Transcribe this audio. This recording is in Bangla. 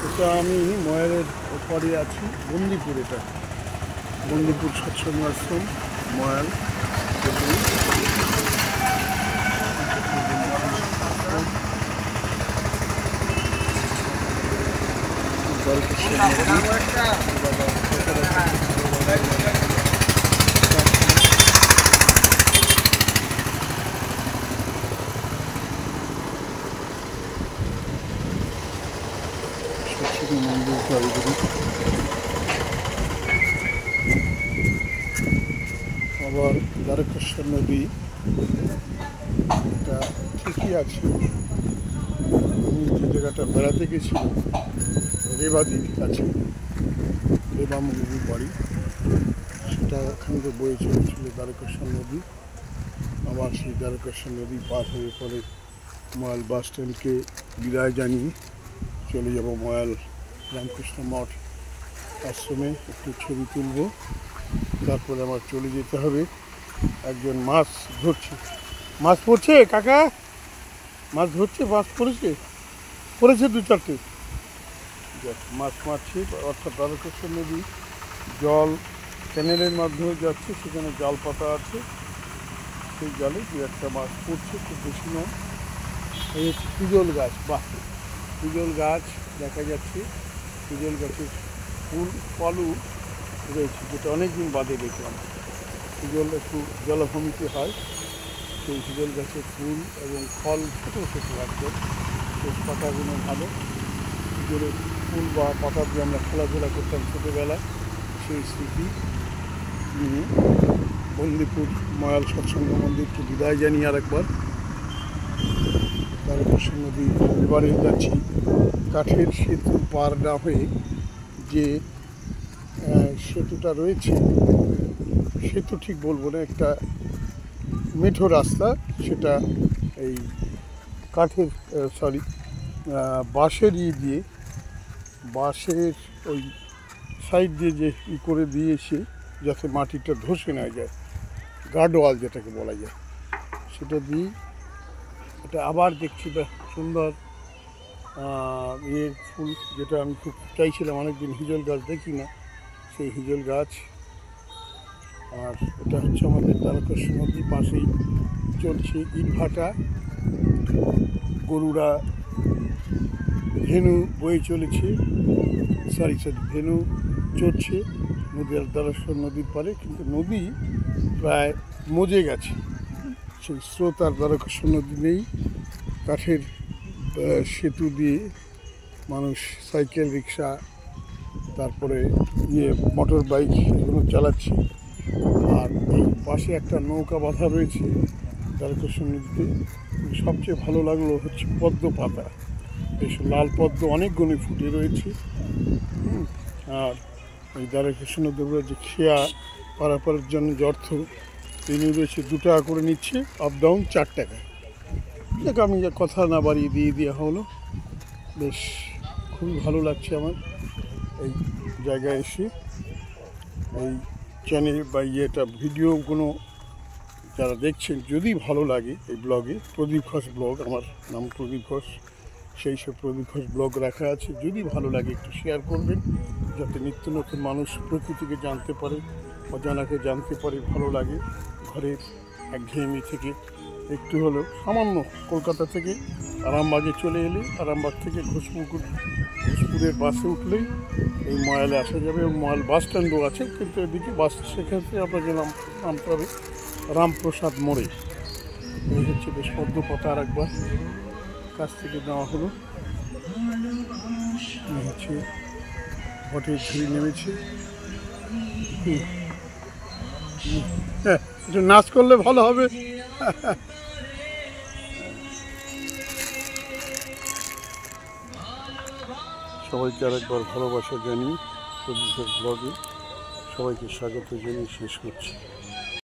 এটা আমি ময়ালের ওপারে আছি, বন্দিপুর। এটা বন্দিপুর সৎসঙ্গ আশ্রম, ময়াল। মন্দির জলগুলি আবার দ্বারকেশ্বর নদী, এটা ঠিকই আছে। আমি যে জায়গাটা বেড়াতে গেছিলাম রেবাদির কাছে, রেবামুগুর বাড়ি, সেটা ওখান থেকে বয়ে চলেছিল দ্বারকেশ্বর নদী। আবার সেই দ্বারকেশ্বর নদী পার হয়ে পরে ময়াল বাস স্ট্যান্ডকে বিদায় জানিয়ে চলে যাব ময়াল রামকৃষ্ণ মঠ আশ্রমে। একটু ছবি তুলব, তারপরে আমার চলে যেতে হবে। একজন মাছ ধরছে, মাছ পড়ছে কাকা, মাছ ধরছে, মাছ পড়েছে, পড়েছে 2-4টে মাছ মারছে। অর্থাৎ দ্বারকেশ্বর নদী জল ক্যানেলের মাধ্যমে যাচ্ছে, সেখানে জাল পাতা আছে, সেই জালে 2-1টা মাছ পড়ছে, খুব বেশি নয়। এই হচ্ছে পিজল গাছ, বাহ, পিজল গাছ দেখা যাচ্ছে। পিজল গাছের ফুল পালু রয়েছে, যেটা অনেকদিন বাদে দেখলাম। পিজল একটু জলাভূমিতে হয়, সেই পিজল গাছের ফুল এবং ফল ছোটো ছোটো একদম, বেশ পাতাগুলো ভালো। পিজলের ফুল বা পাতা দিয়ে আমরা খেলাধুলা করতাম ছোটোবেলায়, সেই স্মৃতি নিয়ে বন্দিপুর ময়াল সৎসঙ্গ মন্দিরকে বিদায় জানিয়ে আরেকবার দ্বারকেশ্বর নদী এবারে যাচ্ছি। কাঠের সেতু পার না হয়ে যে সেতুটা রয়েছে, সেতু ঠিক বলবো না, একটা মেঠো রাস্তা, সেটা এই কাঠের বাঁশের দিয়ে, বাঁশের ওই সাইড দিয়ে যে করে দিয়েছে যাতে মাটিটা ধসে না যায়, গার্ডওয়াল যেটাকে বলা যায়, সেটা দিয়ে এটা আবার দেখছি সুন্দর ফুল, যেটা আমি খুব চাইছিলাম অনেকদিন, হিজল গাছ দেখি না, সেই হিজল গাছ। আর এটা হচ্ছে আমাদের দ্বারকেশ্বর নদী, পাশেই চলছে ইটভাটা, গরুরা ধেনু বয়ে চলেছে, ধেনু চড়ছে নদীর দ্বারকেশ্বর নদীর পারে। কিন্তু নদী প্রায় মজে গেছে, সেই স্রোত আর দ্বারকেশ্বর নদী নেই। কাঠের সেতু দিয়ে মানুষ সাইকেল, রিক্সা, তারপরে মোটর বাইক এগুলো চালাচ্ছে। আর এই পাশে একটা নৌকা বাঁধা রয়েছে দ্বারকেশ্বর নদীতে। সবচেয়ে ভালো লাগলো হচ্ছে পদ্ম পাতা, বেশ লাল পদ্ম অনেকগুলো ফুটে রয়েছে। আর এই দ্বারকেশ্বর নদীর যে খেয়া পারাপারের জন্য অর্থ তিনি রয়েছে 2 টাকা করে নিচ্ছে, আপ ডাউন 4 টাকা। দেখ আমি কথা না বাড়িয়ে দিয়ে দেওয়া হলো। বেশ খুবই ভালো লাগছে আমার এই জায়গায় এসে। এই চ্যানেল বা ভিডিওগুলো যারা দেখছেন, যদি ভালো লাগে এই ব্লগে, প্রদীপ ঘোষ ব্লগ, আমার নাম প্রদীপ ঘোষ, সেই সব প্রদীপ ঘোষ ব্লগ রাখা আছে। যদি ভালো লাগে একটু শেয়ার করবেন, যাতে নিত্য নতুন মানুষ প্রকৃতিকে জানতে পারে, অজানাকে জানতে পারে, ভালো লাগে। ঘরের একঘেয়েমি থেকে একটু হলেও সামান্য, কলকাতা থেকে আরামবাগে চলে এলে, আরামবাগ থেকে ঘোষপুরের বাসে উঠলেই এই ময়ালে আসা যাবে। এবং ময়াল বাস স্ট্যান্ডও আছে, কিন্তু এদিকে বাস, সেক্ষেত্রে আপনাকে নামতে হবে রামপ্রসাদ মোড়ে। এই হচ্ছে বেশ পদ্ম পাতা আর একবার কাছ থেকে নেওয়া হলো। এই হচ্ছে ভটের ঝুড়ি নেমেছে। হ্যাঁ, একটু নাচ করলে ভালো হবে। সবাইকে আরেকবার ভালোবাসা জানিয়ে প্রদীপ ব্লগে সবাইকে স্বাগত জানিয়ে শেষ করছি।